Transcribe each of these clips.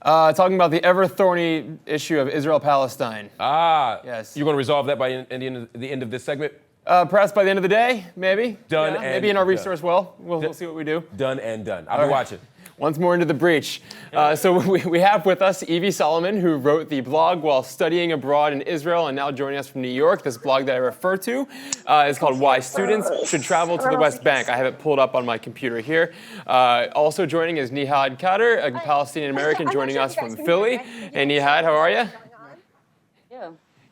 Talking about the ever-thorny issue of Israel-Palestine. Yes. You're going to resolve that by the end of this segment? Perhaps by the end of the day, maybe. Done and maybe in our resource done. We'll see what we do. Done and done. I'll be watching. Once more into the breach. So we have with us Evie Solomon, who wrote the blog while studying abroad in Israel and now joining us from New York. This blog that I refer to is called Why Students Should Travel to the West Bank. I have it pulled up on my computer here. Also joining is Nihad Kader, a Palestinian American joining us from Philly. Hey Nihad, how are you? Yeah.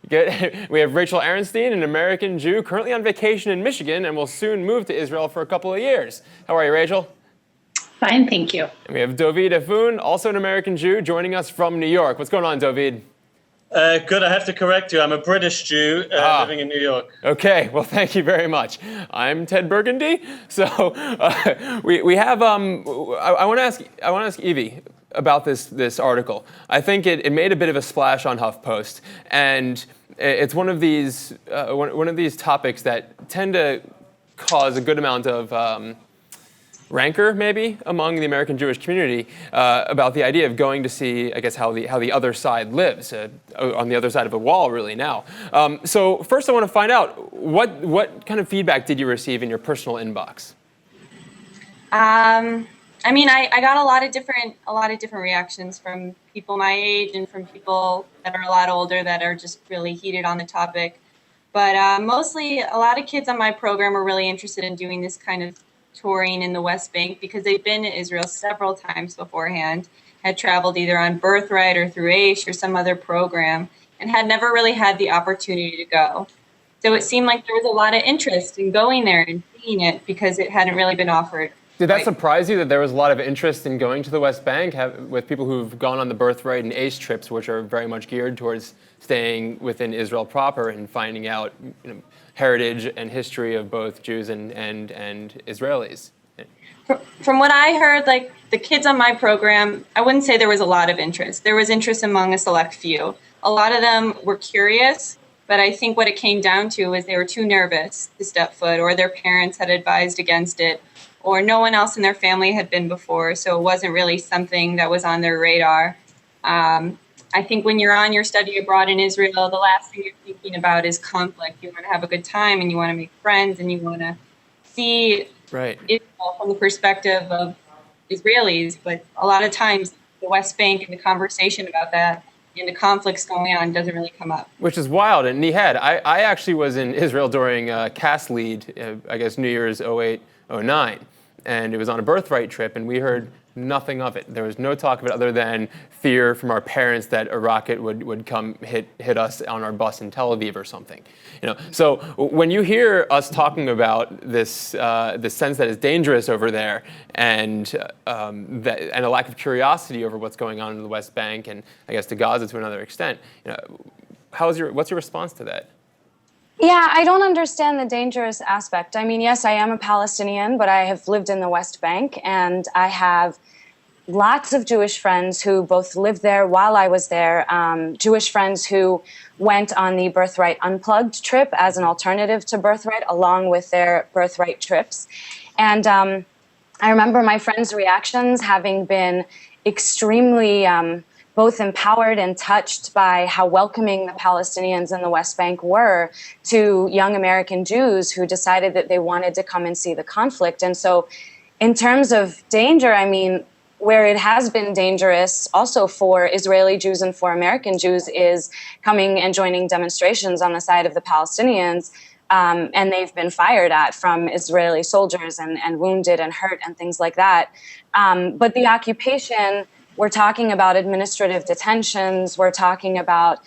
Good. We have Rachel Arenstein, an American Jew currently on vacation in Michigan and will soon move to Israel for a couple of years. How are you, Rachel? Fine, thank you. And we have Dovid Afun, also an American Jew, joining us from New York. What's going on, Dovid? Good, I have to correct you. I'm a British Jew living in New York. Okay, well, thank you very much. I'm Ted Burgundy. So we have, I want to ask Evie about this article. I think it made a bit of a splash on HuffPost, and it's one of these topics that tend to cause a good amount of rancor, maybe, among the American Jewish community about the idea of going to see, I guess, how the other side lives, on the other side of a wall, really, now. So first I want to find out, what kind of feedback did you receive in your personal inbox? I mean, I got a lot of different reactions from people my age and from people that are a lot older that are just really heated on the topic. But mostly, a lot of kids on my program are really interested in doing this kind of touring in the West Bank because they've been to Israel several times beforehand, had traveled either on Birthright or through AISH or some other program, and had never really had the opportunity to go. So it seemed like there was a lot of interest in going there and seeing it because it hadn't really been offered. Did that surprise you that there was a lot of interest in going to the West Bank with people who've gone on the Birthright and AISH trips, which are very much geared towards staying within Israel proper and finding out heritage and history of both Jews and Israelis? From what I heard, like the kids on my program, I wouldn't say there was a lot of interest. There was interest among a select few. A lot of them were curious, but I think what it came down to was they were too nervous to step foot, or their parents had advised against it, or no one else in their family had been before, so it wasn't really something that was on their radar. I think when you're on your study abroad in Israel, the last thing you're thinking about is conflict. You want to have a good time, and you want to make friends, and you want to see Israel from the perspective of Israelis. But a lot of times, the West Bank and the conversation about that and the conflicts going on doesn't really come up. Which is wild. And Nihad, I actually was in Israel during CAS Lead, I guess New Year's 08, 09. And it was on a Birthright trip, and we heard nothing of it. There was no talk of it other than fear from our parents that a rocket would come hit us on our bus in Tel Aviv or something. So when you hear us talking about this sense that is dangerous over there, and a lack of curiosity over what's going on in the West Bank and I guess to Gaza to another extent, what's your response to that? Yeah, I don't understand the dangerous aspect. I mean, yes, I am a Palestinian, but I have lived in the West Bank, and I have lots of Jewish friends who both lived there while I was there, Jewish friends who went on the Birthright Unplugged trip as an alternative to Birthright, along with their Birthright trips. And I remember my friends' reactions having been extremely both empowered and touched by how welcoming the Palestinians in the West Bank were to young American Jews who decided that they wanted to come and see the conflict. And so in terms of danger, I mean, where it has been dangerous also for Israeli Jews and for American Jews is coming and joining demonstrations on the side of the Palestinians. And they've been fired at from Israeli soldiers and wounded and hurt and things like that. But the occupation, we're talking about administrative detentions. We're talking about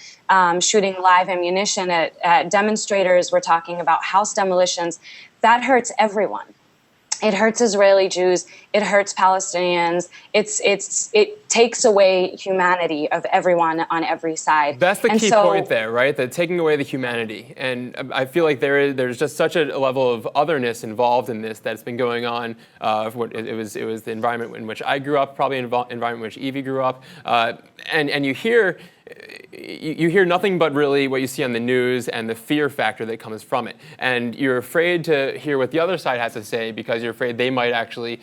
shooting live ammunition at demonstrators. We're talking about house demolitions. That hurts everyone. It hurts Israeli Jews. It hurts Palestinians. It takes away humanity of everyone on every side. That's the key point there, right? That taking away the humanity. And I feel like there's just such a level of otherness involved in this that's been going on. It was the environment in which I grew up, probably environment in which Evie grew up, and you hear nothing but really what you see on the news and the fear factor that comes from it. And you're afraid to hear what the other side has to say because you're afraid they might actually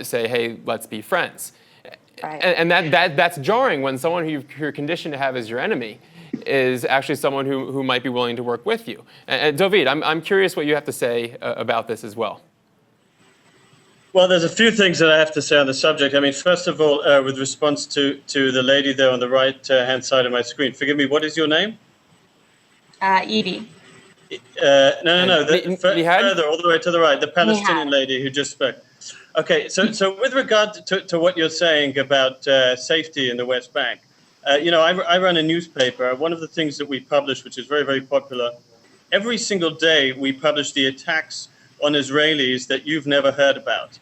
say, hey, let's be friends. Right. And that's jarring when someone who you're conditioned to have as your enemy is actually someone who might be willing to work with you. And David, I'm curious what you have to say about this as well. Well, there's a few things that I have to say on the subject. I mean, first of all, with response to the lady there on the right hand side of my screen, forgive me, what is your name? Edie. No. Nihad? Further, all the way to the right, the Palestinian lady who just spoke. Okay, so with regard to what you're saying about safety in the West Bank, I run a newspaper. One of the things that we publish, which is very, very popular, every single day we publish the attacks on Israelis that you've never heard about.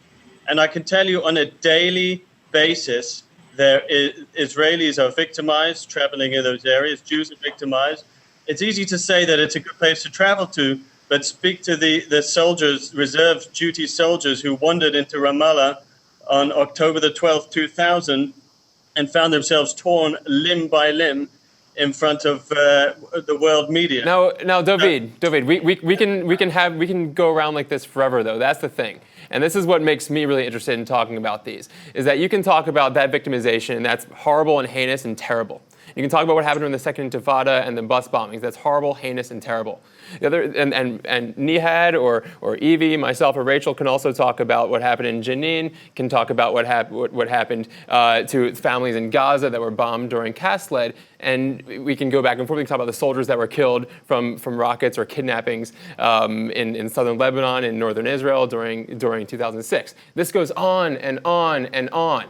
And I can tell you on a daily basis, Israelis are victimized traveling in those areas. Jews are victimized. It's easy to say that it's a good place to travel to, but speak to the soldiers, reserve duty soldiers who wandered into Ramallah on October the 12th, 2000, and found themselves torn limb by limb in front of the world media. Now, David, we can go around like this forever, though. That's the thing. And this is what makes me really interested in talking about these, is that you can talk about that victimization, and that's horrible and heinous and terrible. You can talk about what happened in the Second Intifada and the bus bombings. That's horrible, heinous, and terrible. The other, and Nihad or Evie, myself, or Rachel can also talk about what happened in Jenin, can talk about what happened to families in Gaza that were bombed during Cast Lead, and we can go back and forth. We can talk about the soldiers that were killed from rockets or kidnappings in southern Lebanon and northern Israel during 2006. This goes on and on and on.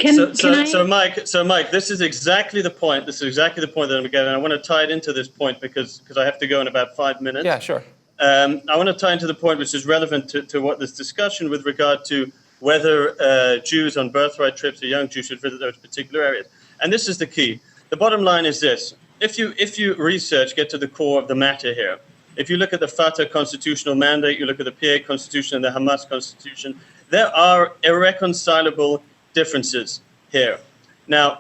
So Mike, this is exactly the point. This is exactly the point that I'm getting. And I want to tie it into this point because I have to go in about 5 minutes. Yeah, sure. I want to tie into the point which is relevant to what this discussion with regard to whether Jews on birthright trips or young Jews should visit those particular areas. And this is the key. The bottom line is this: if you research, get to the core of the matter here. If you look at the Fatah constitutional mandate, you look at the PA constitution and the Hamas constitution, there are irreconcilable differences here. Now,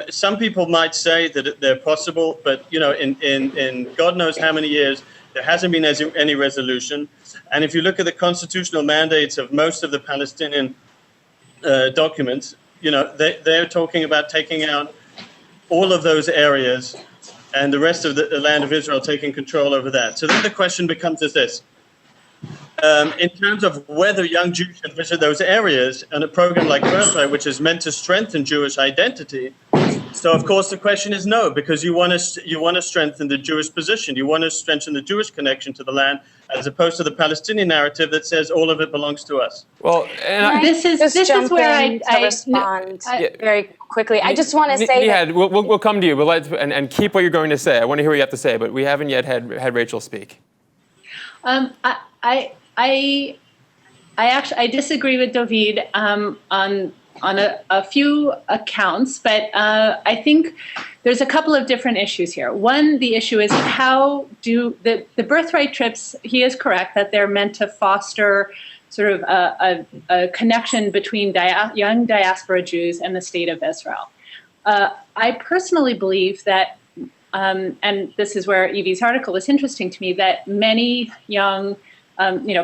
some people might say that they're possible, but in God knows how many years, there hasn't been any resolution. And if you look at the constitutional mandates of most of the Palestinian documents, they're talking about taking out all of those areas and the rest of the land of Israel taking control over that. So then the question becomes is this. In terms of whether young Jews should visit those areas and a program like Birthright, which is meant to strengthen Jewish identity, so of course the question is no, because you want to strengthen the Jewish position, you want to strengthen the Jewish connection to the land, as opposed to the Palestinian narrative that says all of it belongs to us. Well, and This is where I respond very quickly. I just want to say Nihad, we'll come to you, but and keep what you're going to say. I want to hear what you have to say, but we haven't yet had Rachel speak. I disagree with David on a few accounts, but I think there's a couple of different issues here. One, the issue is how do the birthright trips, he is correct that they're meant to foster sort of a connection between young diaspora Jews and the state of Israel. I personally believe that, and this is where Evie's article was interesting to me, that many young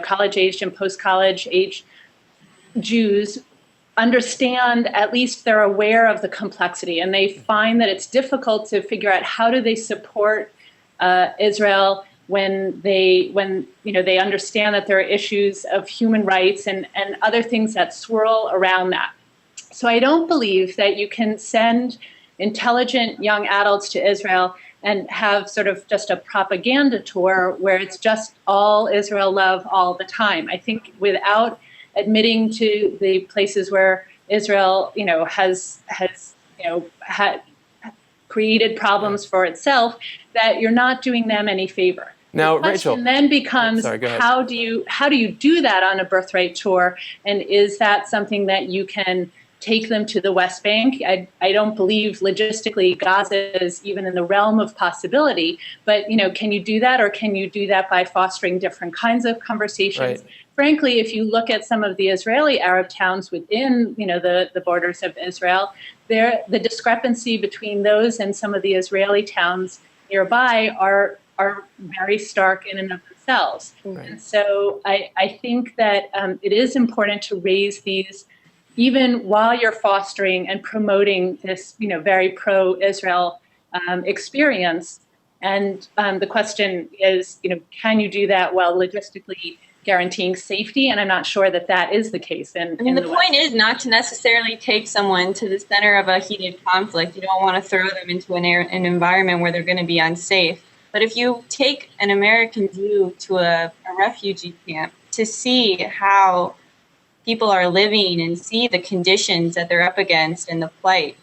college-aged and post-college age Jews understand, at least they're aware of the complexity, and they find that it's difficult to figure out how do they support Israel when they understand that there are issues of human rights and other things that swirl around that. So I don't believe that you can send intelligent young adults to Israel and have sort of just a propaganda tour where it's just all Israel love all the time. I think without admitting to the places where Israel, has had created problems for itself, that you're not doing them any favor. Now, the question Rachel, then becomes, sorry, go ahead. how do you do that on a birthright tour, and is that something that you can take them to the West Bank? I don't believe logistically Gaza is even in the realm of possibility, but can you do that, or can you do that by fostering different kinds of conversations? Right. Frankly, if you look at some of the Israeli Arab towns within the borders of Israel, the discrepancy between those and some of the Israeli towns nearby are very stark in and of themselves. Right. And so I think that it is important to raise these even while you're fostering and promoting this, very pro-Israel experience. And the question is, can you do that while logistically guaranteeing safety? And I'm not sure that that is the case. I mean, the point is not to necessarily take someone to the center of a heated conflict. You don't want to throw them into an environment where they're going to be unsafe. But if you take an American Jew to a refugee camp to see how people are living and see the conditions that they're up against and the plight,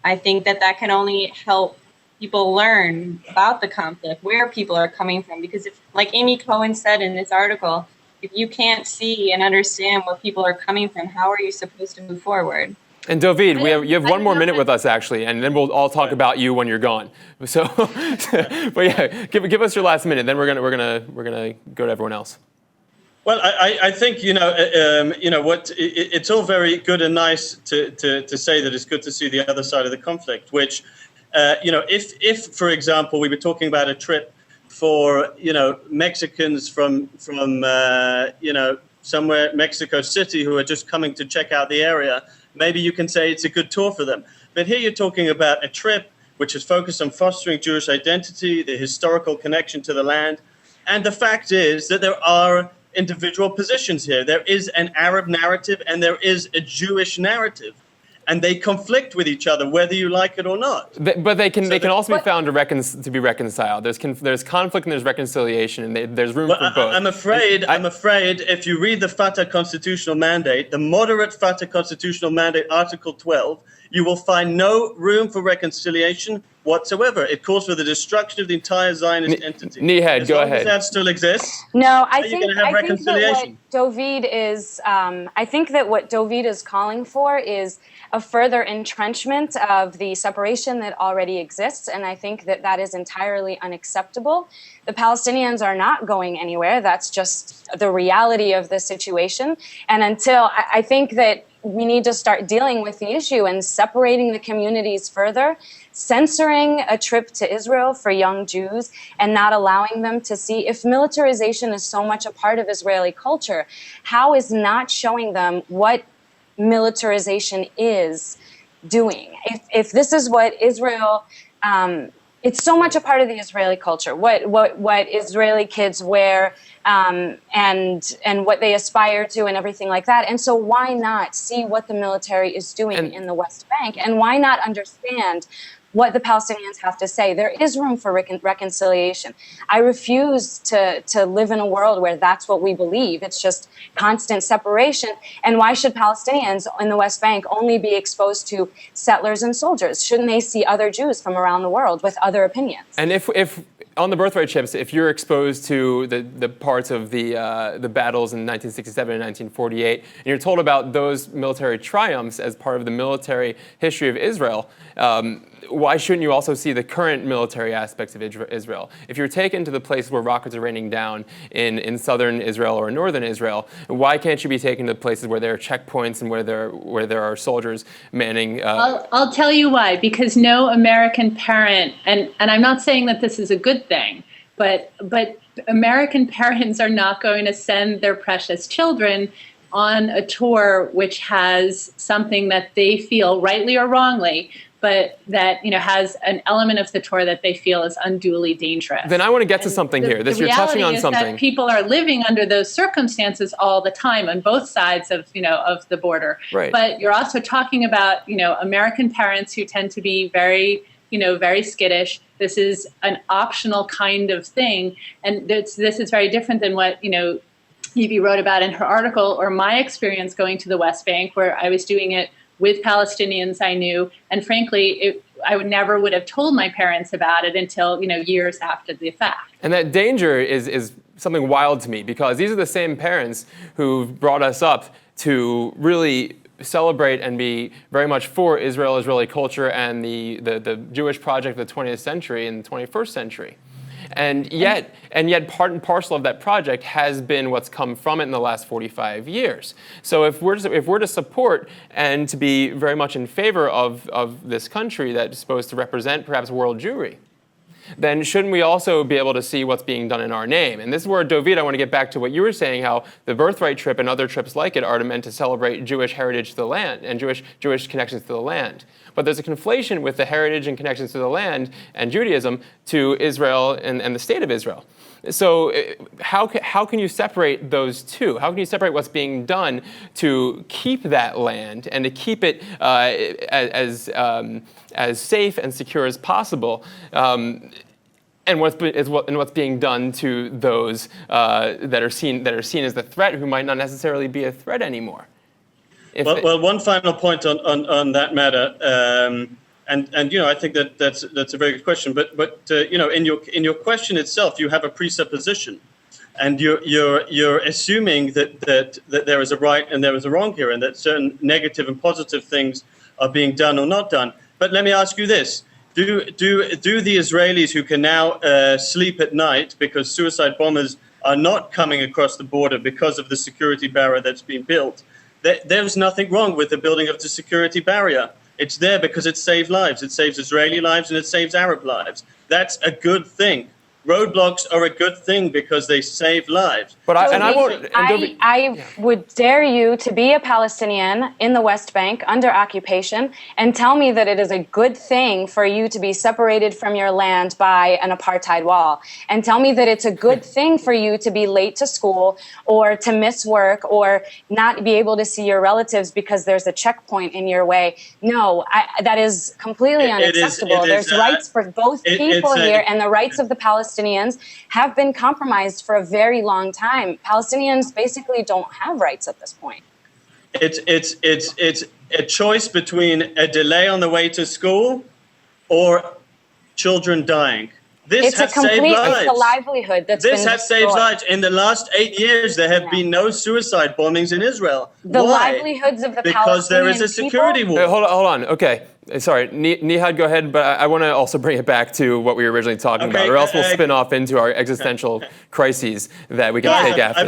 I think that can only help people learn about the conflict, where people are coming from. Because if, like Amy Cohen said in this article, if you can't see and understand where people are coming from, how are you supposed to move forward? And David, you have one more minute with us actually, and then we'll all talk about you when you're gone. So, but yeah, give us your last minute. Then we're gonna go to everyone else. Well, I think it's all very good and nice to say that it's good to see the other side of the conflict. Which, if for example we were talking about a trip for Mexicans from somewhere Mexico City who are just coming to check out the area, maybe you can say it's a good tour for them. But here you're talking about a trip which is focused on fostering Jewish identity, the historical connection to the land, and the fact is that there are individual positions here. There is an Arab narrative and there is a Jewish narrative, and they conflict with each other, whether you like it or not. But they can also be found to be reconciled. There's conflict and there's reconciliation, and there's room for both. I'm afraid if you read the Fatah constitutional mandate, the moderate Fatah constitutional mandate, Article 12, you will find no room for reconciliation whatsoever. It calls for the destruction of the entire Zionist entity. Nihad, go ahead. As long as that still exists, No, I you're think, going to have I think that reconciliation. what David is, I think that what David is calling for is a further entrenchment of the separation that already exists, and I think that is entirely unacceptable. The Palestinians are not going anywhere. That's just the reality of the situation. And until I think that we need to start dealing with the issue and separating the communities further, censoring a trip to Israel for young Jews and not allowing them to see. If militarization is so much a part of Israeli culture, how is not showing them what militarization is doing? If this is what Israel, it's so much a part of the Israeli culture, what Israeli kids wear, and what they aspire to and everything like that. And so why not see what the military is doing in the West Bank, and why not understand what the Palestinians have to say? There is room for reconciliation. I refuse to live in a world where that's what we believe. It's just constant separation. And why should Palestinians in the West Bank only be exposed to settlers and soldiers? Shouldn't they see other Jews from around the world with other opinions? And if on the birthright chips, if you're exposed to the parts of the battles in 1967 and 1948, and you're told about those military triumphs as part of the military history of Israel, why shouldn't you also see the current military aspects of Israel? If you're taken to the place where rockets are raining down in southern Israel or northern Israel, why can't you be taken to places where there are checkpoints and where there are soldiers manning? I'll tell you why. Because no American parent, and I'm not saying that this is a good thing, but American parents are not going to send their precious children on a tour which has something that they feel, rightly or wrongly, but that has an element of the tour that they feel is unduly dangerous. Then I want to get to something here. You're touching on something. That people are living under those circumstances all the time on both sides of of the border. Right. But you're also talking about American parents who tend to be very very skittish. This is an optional kind of thing, and this is very different than what Evie wrote about in her article, or my experience going to the West Bank, where I was doing it with Palestinians I knew, and frankly, I never would have told my parents about it until years after the fact. And that danger is something wild to me, because these are the same parents who brought us up to really celebrate and be very much for Israeli culture and the Jewish project of the 20th century and the 21st century. And yet part and parcel of that project has been what's come from it in the last 45 years. So if we're to support and to be very much in favor of this country that is supposed to represent perhaps world Jewry, then shouldn't we also be able to see what's being done in our name? And this is where, Dovid, I want to get back to what you were saying, how the birthright trip and other trips like it are meant to celebrate Jewish heritage to the land and Jewish connections to the land. But there's a conflation with the heritage and connections to the land and Judaism to Israel and the state of Israel. So how can you separate those two? How can you separate what's being done to keep that land and to keep it as safe and secure as possible, and what's being done to those that are seen as the threat, who might not necessarily be a threat anymore? Well, one final point on that matter. And I think that's a very good question. But in your question itself, you have a presupposition, and you're assuming that there is a right and there is a wrong here, and that certain negative and positive things are being done or not done. But let me ask you this: Do the Israelis who can now sleep at night because suicide bombers are not coming across the border because of the security barrier that's been built? There's nothing wrong with the building of the security barrier. It's there because it saves lives. It saves Israeli lives and it saves Arab lives. That's a good thing. Roadblocks are a good thing because they save lives. But I would dare you to be a Palestinian in the West Bank under occupation and tell me that it is a good thing for you to be separated from your land by an apartheid wall. And tell me that it's a good thing for you to be late to school or to miss work or not be able to see your relatives because there's a checkpoint in your way. No, that is completely unacceptable. There's rights for both people here, and the rights of the Palestinians have been compromised for a very long time. Palestinians basically don't have rights at this point. It's a choice between a delay on the way to school or children dying. This has saved lives. It's the livelihood that's This been has saved destroyed. lives. In the last 8 years, there have been no suicide bombings in Israel. The Why? livelihoods of the Because there is a Palestinian security people? war. Hold on. Okay. Sorry, Nihad, go ahead. But I want to also bring it back to what we were originally talking about, or else we'll spin off into our existential crises that we can take after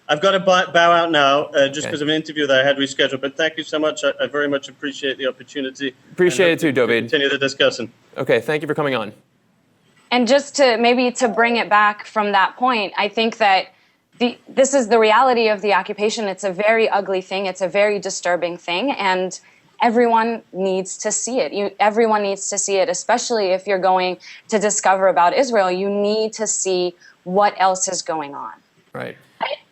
I've got to bow out now just because of an interview that I had rescheduled. But thank you so much. I very much appreciate the opportunity. Appreciate it too, Dovid. Continue the discussion. Okay, thank you for coming on. And just to bring it back from that point, I think that this is the reality of the occupation. It's a very ugly thing. It's a very disturbing thing. And everyone needs to see it. Everyone needs to see it, especially if you're going to discover about Israel. You need to see what else is going on. Right.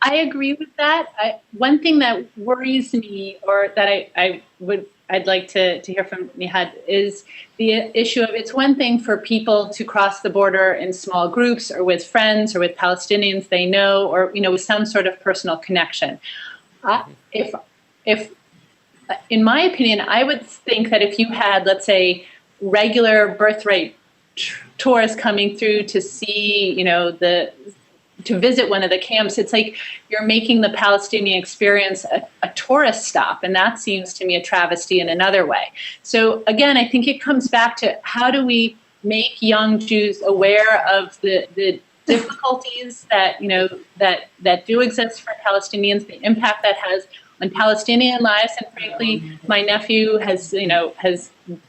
I agree with that. One thing that worries me, or that I'd like to hear from Nihad, is the issue of, it's one thing for people to cross the border in small groups or with friends or with Palestinians they know, or with some sort of personal connection. If in my opinion, I would think that if you had, let's say, regular birthright tourists coming through to see, to visit one of the camps, it's like you're making the Palestinian experience a tourist stop. And that seems to me a travesty in another way. So again, I think it comes back to, how do we make young Jews aware of the difficulties that, that do exist for Palestinians, the impact that has on Palestinian lives. And frankly, my nephew has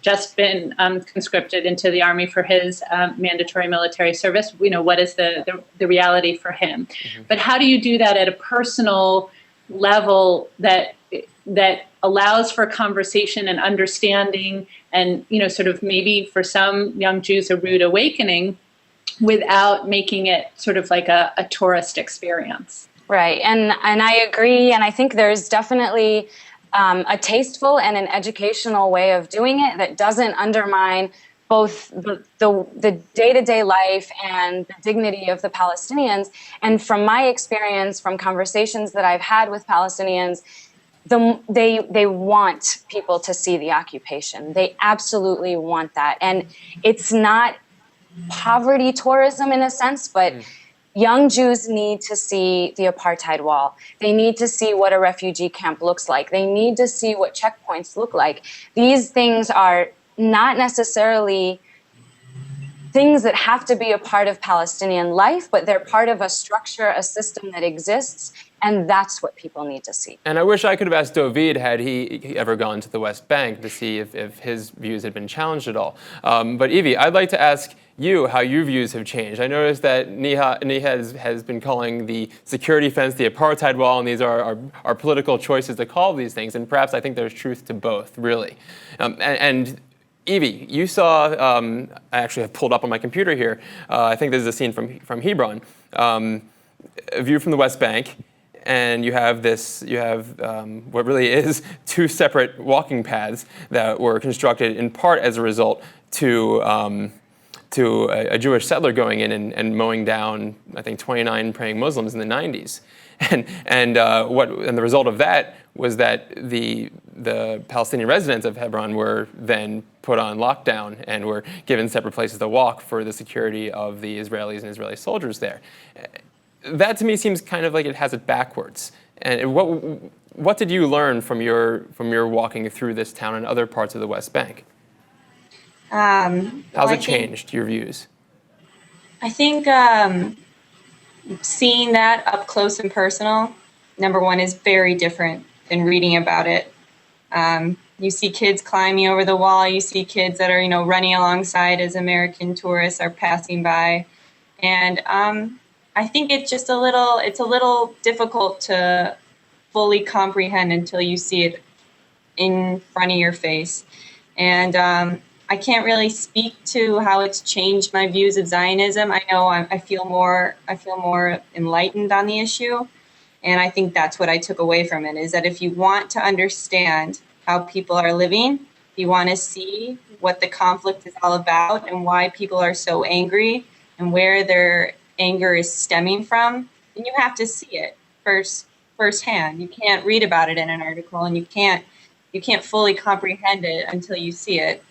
just been conscripted into the army for his mandatory military service. What is the reality for him? Mm-hmm. But how do you do that at a personal level that allows for conversation and understanding, and sort of maybe for some young Jews a rude awakening, without making it sort of like a tourist experience? Right, and I agree, and I think there's definitely a tasteful and an educational way of doing it that doesn't undermine both the day-to-day life and the dignity of the Palestinians. And from my experience, from conversations that I've had with Palestinians, they want people to see the occupation. They absolutely want that. And it's not poverty tourism in a sense, but young Jews need to see the apartheid wall. They need to see what a refugee camp looks like. They need to see what checkpoints look like. These things are not necessarily things that have to be a part of Palestinian life, but they're part of a structure, a system that exists, and that's what people need to see. And I wish I could have asked Dovid had he ever gone to the West Bank to see if his views had been challenged at all. But Evie, I'd like to ask you how your views have changed. I noticed that Neha has been calling the security fence the apartheid wall, and these are political choices to call these things, and perhaps I think there's truth to both, really. And Evie, you saw, I actually have pulled up on my computer here, I think this is a scene from Hebron, a view from the West Bank, and you have what really is two separate walking paths that were constructed in part as a result to a Jewish settler going in and mowing down, I think, 29 praying Muslims in the 90s. And the result of that was that the Palestinian residents of Hebron were then put on lockdown and were given separate places to walk for the security of the Israelis and Israeli soldiers there. That to me seems kind of like it has it backwards. And what did you learn from your walking through this town and other parts of the West Bank? How's it changed your views? I think seeing that up close and personal, number one, is very different than reading about it. You see kids climbing over the wall. You see kids that are, running alongside as American tourists are passing by. And I think it's just a little difficult to fully comprehend until you see it in front of your face. And I can't really speak to how it's changed my views of Zionism. I know I feel more enlightened on the issue, and I think that's what I took away from it, is that if you want to understand how people are living, if you want to see what the conflict is all about and why people are so angry and where their anger is stemming from, then you have to see it firsthand. You can't read about it in an article, and you can't fully comprehend it until you see it.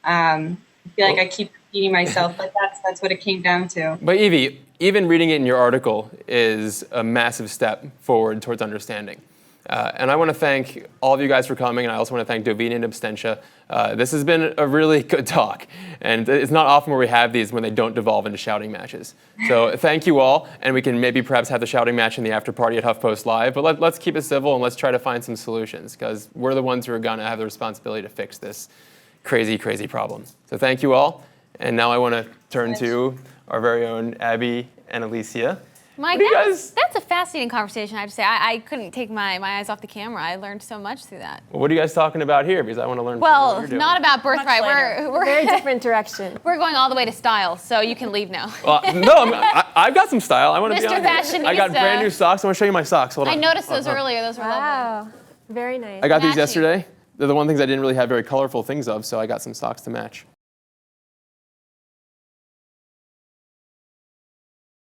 I feel like I keep repeating myself, but that's what it came down to. But Evie, even reading it in your article is a massive step forward towards understanding. And I want to thank all of you guys for coming, and I also want to thank Dovid and Abstentia. This has been a really good talk, and it's not often where we have these when they don't devolve into shouting matches. So thank you all, and we can maybe perhaps have the shouting match in the after party at HuffPost Live, but let's keep it civil and let's try to find some solutions, because we're the ones who are going to have the responsibility to fix this crazy, crazy problem. So thank you all, and now I want to turn to our very own Abby and Alicia. Mike, that's a fascinating conversation, I have to say. I couldn't take my eyes off the camera. I learned so much through that. Well, what are you guys talking about here? Because I want to learn from what you're doing. Not about birthright. We're Very different direction. We're going all the way to style, so you can leave now. Well, no, I've got some style. I want to be Mr. on here. Fashionista. I got brand new socks. I want to show you my socks. Hold on. I noticed those earlier. Those were lovely. Wow. Very nice. I got these Matching. yesterday. They're the one things I didn't really have very colorful things of, so I got some socks to match.